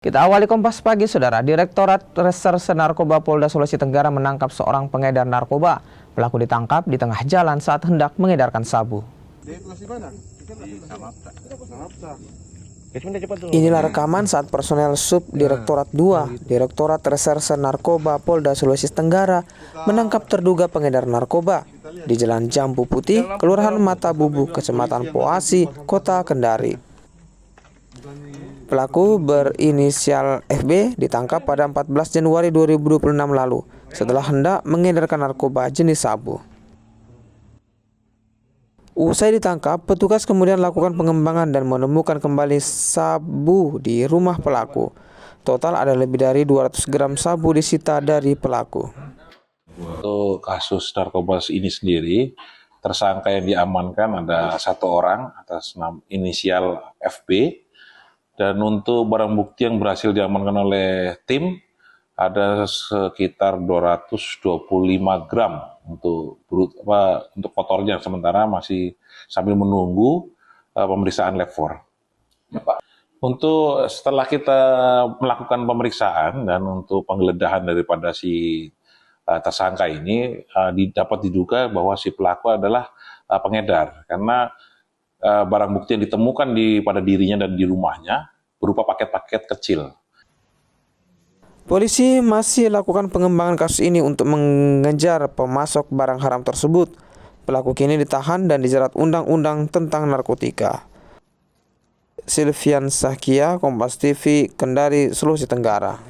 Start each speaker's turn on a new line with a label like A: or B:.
A: Kita awali Kompas Pagi, Saudara. Direktorat Reserse Narkoba Polda Sulawesi Tenggara menangkap seorang pengedar narkoba. Pelaku ditangkap di tengah jalan saat hendak mengedarkan sabu. Inilah rekaman saat personel Subdirektorat 2 Direktorat Reserse Narkoba Polda Sulawesi Tenggara menangkap terduga pengedar narkoba di Jalan Jambu Putih, Kelurahan Mata Bubu, Kecamatan Poasi, Kota Kendari. Pelaku berinisial FB ditangkap pada 14 Januari 2026 lalu setelah hendak mengedarkan narkoba jenis sabu. Usai ditangkap, petugas kemudian lakukan pengembangan dan menemukan kembali sabu di rumah pelaku. Total ada lebih dari 200 gram sabu disita dari pelaku.
B: Untuk kasus narkoba ini sendiri, tersangka yang diamankan ada satu orang atas nama inisial FB. Dan untuk barang bukti yang berhasil diamankan oleh tim, ada sekitar 225 gram untuk kotornya, sementara masih sambil menunggu pemeriksaan lab 4. Untuk setelah kita melakukan pemeriksaan dan untuk penggeledahan daripada si tersangka ini, dapat diduga bahwa si pelaku adalah pengedar, karena barang bukti yang ditemukan pada dirinya dan di rumahnya berupa paket-paket kecil.
A: Polisi masih lakukan pengembangan kasus ini untuk mengejar pemasok barang haram tersebut. Pelaku kini ditahan dan dijerat undang-undang tentang narkotika. Silvian Sahkia, Kompas TV, Kendari, Sulawesi Tenggara.